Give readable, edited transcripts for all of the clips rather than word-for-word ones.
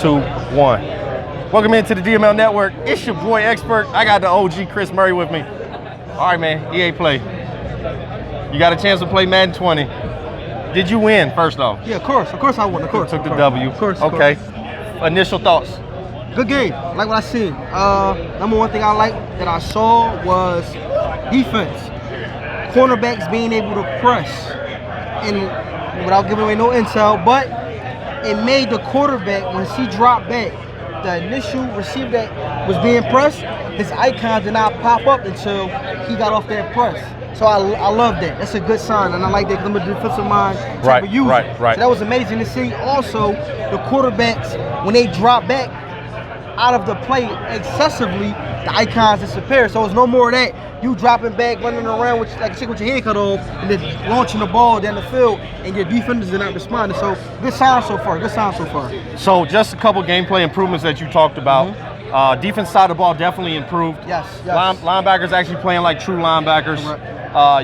2, 1. Welcome into the DML Network. It's your boy Expert. I got the OG Chris Murray with me. All right, man. EA Play. You got a chance to play Madden 20. Did you win, first off? Yeah, of course. Of course I won. Of course. Took the W. Of course. Okay. Initial thoughts? Good game. Like what I seen. Number one thing I liked that I saw was defense. Cornerbacks being able to press and without giving away no intel, but it made the quarterback, when he dropped back, the initial receiver that was being pressed, his icon did not pop up until he got off that press. So I love that. That's a good sign, and I like that because I'm a defensive mind type of user. Right. So that was amazing to see. Also, the quarterbacks, when they drop back out of the play excessively, the icons disappear. So it's no more of that. You dropping back, running around with like a chicken with your head cut off, and then launching the ball down the field, and your defenders are not responding. So good sign so far. Good sign so far. So just a couple gameplay improvements that you talked about. Defense side of the ball definitely improved. Yes. Linebackers actually playing like true linebackers.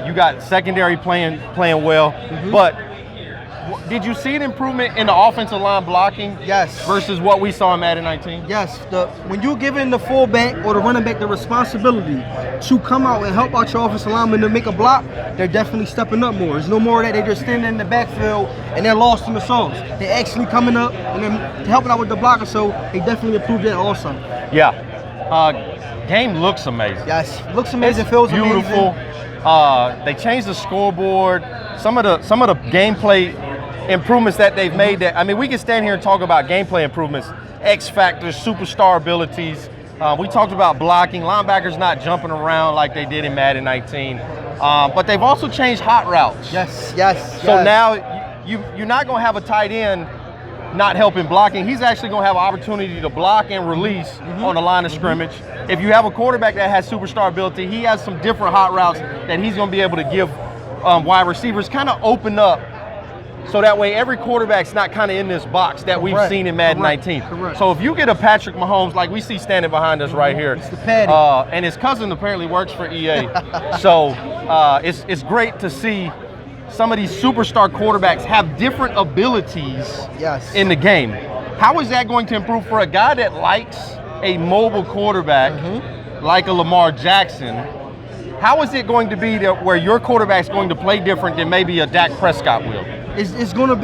You got secondary playing well. But did you see an improvement in the offensive line blocking? Yes. Versus what we saw in Madden 19? Yes. When you're giving the fullback or the running back the responsibility to come out and help out your offensive lineman to make a block, they're definitely stepping up more. There's no more of that. They're just standing in the backfield and they're lost in the sauce. They're actually coming up and then helping out with the blocker, so they definitely improved that also. Yeah. Game looks amazing. Yes. Looks amazing. It's feels beautiful. Amazing. They changed the scoreboard. Some of the gameplay improvements that they've made. That, I mean, we can stand here and talk about gameplay improvements, X factors, superstar abilities. We talked about blocking, linebackers not jumping around like they did in Madden 19. But they've also changed hot routes. Yes. So now you're not going to have a tight end not helping blocking. He's actually going to have an opportunity to block and release on the line of scrimmage. If you have a quarterback that has superstar ability, he has some different hot routes that he's going to be able to give wide receivers, kind of open up. So that way every quarterback's not kind of in this box that we've seen in Madden 19. So if you get a Patrick Mahomes, like we see standing behind us right here, it's the Patty. And his cousin apparently works for EA. So it's great to see some of these superstar quarterbacks have different abilities in the game. How is that going to improve for a guy that likes a mobile quarterback like a Lamar Jackson? How is it going to be where your quarterback's going to play different than maybe a Dak Prescott will? It's gonna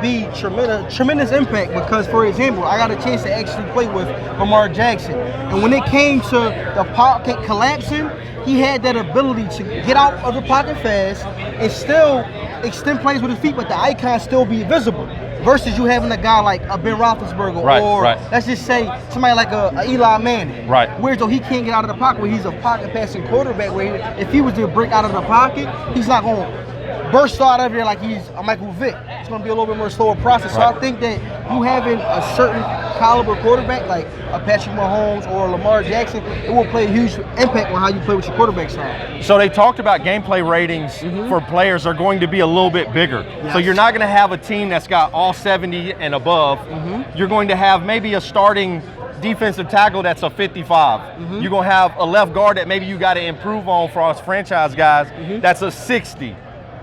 be tremendous impact because, for example, I got a chance to actually play with Lamar Jackson, and when it came to the pocket collapsing, he had that ability to get out of the pocket fast and still extend plays with his feet, but the icon still be visible. Versus you having a guy like a Ben Roethlisberger or let's just say somebody like a Eli Manning. Where though he can't get out of the pocket, where he's a pocket passing quarterback, where if he was to break out of the pocket, he's not going to burst out of there like he's a Michael Vick. It's going to be a little bit more slower process. So I think that you having a certain caliber quarterback like a Patrick Mahomes or Lamar Jackson, it will play a huge impact on how you play with your quarterback style. So they talked about gameplay ratings for players are going to be a little bit bigger. So you're not going to have a team that's got all 70 and above. You're going to have maybe a starting defensive tackle that's a 55. You're going to have a left guard that maybe you got to improve on for us franchise guys that's a 60.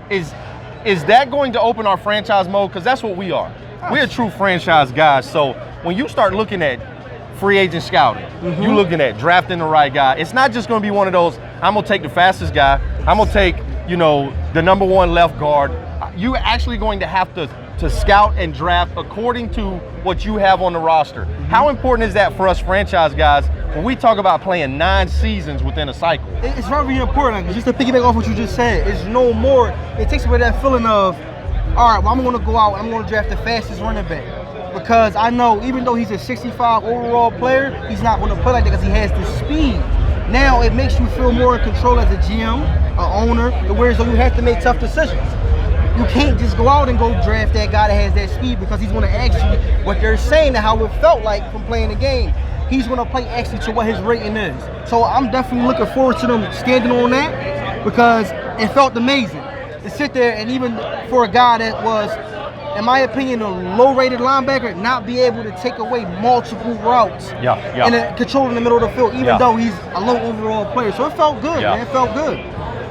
Is that going to open our franchise mode? Because that's what we are. We're true franchise guys. So when you start looking at free agent scouting, you're looking at drafting the right guy. It's not just going to be one of those, I'm going to take the fastest guy. I'm going to take, the #1 left guard. You're actually going to have to scout and draft according to what you have on the roster. How important is that for us franchise guys when we talk about playing 9 seasons within a cycle? It's very important. Just to piggyback off what you just said, it's no more. It takes away that feeling of, all right, well, I'm going to go out and I'm going to draft the fastest running back. Because I know even though he's a 65 overall player, he's not going to play like that because he has the speed. Now it makes you feel more in control as a GM, an owner, whereas you have to make tough decisions. You can't just go out and go draft that guy that has that speed because he's going to actually, what they're saying and how it felt like from playing the game, he's going to play actually to what his rating is. So I'm definitely looking forward to them standing on that because it felt amazing to sit there and even for a guy that was, in my opinion, a low-rated linebacker, not be able to take away multiple routes and control in the middle of the field, even though he's a low overall player. So it felt good, man. It felt good.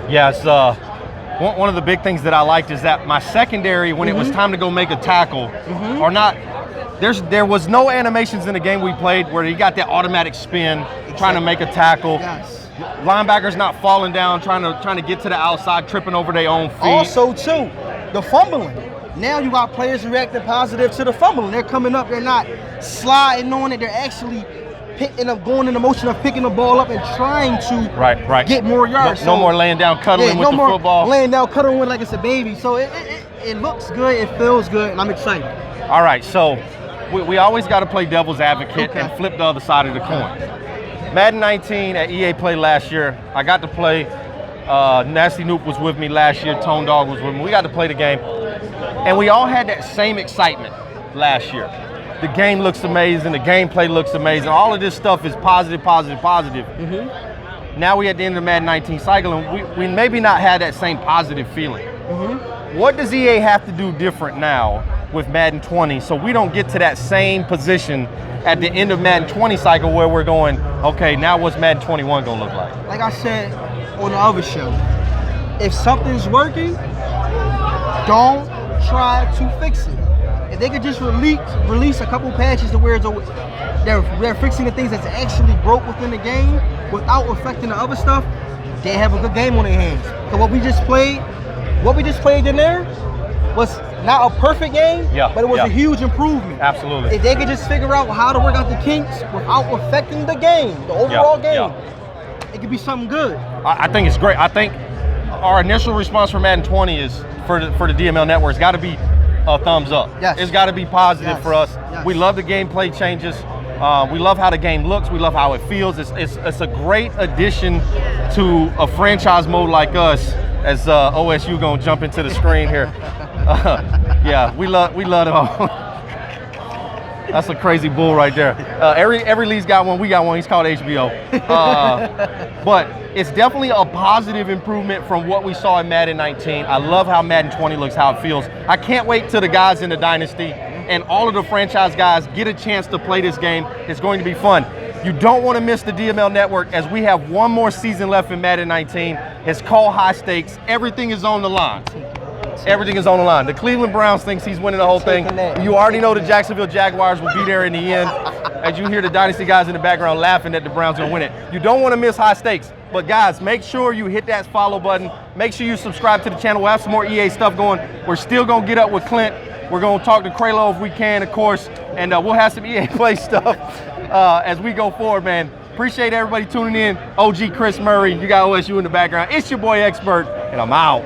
Yeah, it's one of the big things that I liked is that my secondary, when it was time to go make a tackle, are not There was no animations in the game we played where he got that automatic spin, trying to make a tackle. Yes. Linebackers not falling down, trying to get to the outside, tripping over their own feet. Also, too, the fumbling. Now you got players reacting positive to the fumbling. They're coming up. They're not sliding on it. They're actually going in the motion of picking the ball up and trying to get more yards. No more laying down, cuddling with the football. Laying down, cuddling with like it's a baby. So it looks good. It feels good, and I'm excited. All right, so we always got to play devil's advocate and flip the other side of the coin. Madden 19 at EA Play last year, I got to play. Nasty Noop was with me last year. Tone Dog was with me. We got to play the game. And we all had that same excitement last year. The game looks amazing. The gameplay looks amazing. All of this stuff is positive, positive, positive. Mm-hmm. Now we at the end of the Madden 19 cycle, and we maybe not had that same positive feeling. Mm-hmm. What does EA have to do different now with Madden 20 so we don't get to that same position at the end of Madden 20 cycle where we're going, okay, now what's Madden 21 going to look like? Like I said on the other show, if something's working, don't try to fix it. If they could just release a couple patches to where they're fixing the things that's actually broke within the game without affecting the other stuff, they have a good game on their hands. So what we just played in there was not a perfect game, but it was a huge improvement. Absolutely. If they could just figure out how to work out the kinks without affecting the game, the overall game, it could be something good. I think it's great. I think our initial response for Madden 20 is for the DML network. It's got to be a thumbs up. Yes. It's got to be positive for us. Yes. We love the gameplay changes. We love how the game looks. We love how it feels. It's a great addition to a franchise mode like us. As OSU gonna jump into the screen here. Yeah, we love it all. That's a crazy bull right there. Every league's got one. We got one. He's called HBO. But it's definitely a positive improvement from what we saw in Madden 19. I love how Madden 20 looks, how it feels. I can't wait till the guys in the Dynasty and all of the franchise guys get a chance to play this game. It's going to be fun. You don't want to miss the DML network as we have one more season left in Madden 19. It's called High Stakes. Everything is on the line. Everything is on the line. The Cleveland Browns thinks he's winning the whole thing. You already know the Jacksonville Jaguars will be there in the end. As you hear the Dynasty guys in the background laughing that the Browns are going to win it. You don't want to miss High Stakes. But guys, make sure you hit that follow button. Make sure you subscribe to the channel. We'll have some more EA stuff going. We're still going to get up with Clint. We're going to talk to Kralo if we can, of course. And we'll have some EA Play stuff as we go forward, man. Appreciate everybody tuning in. OG Chris Murray, you got OSU in the background. It's your boy Expert, and I'm out.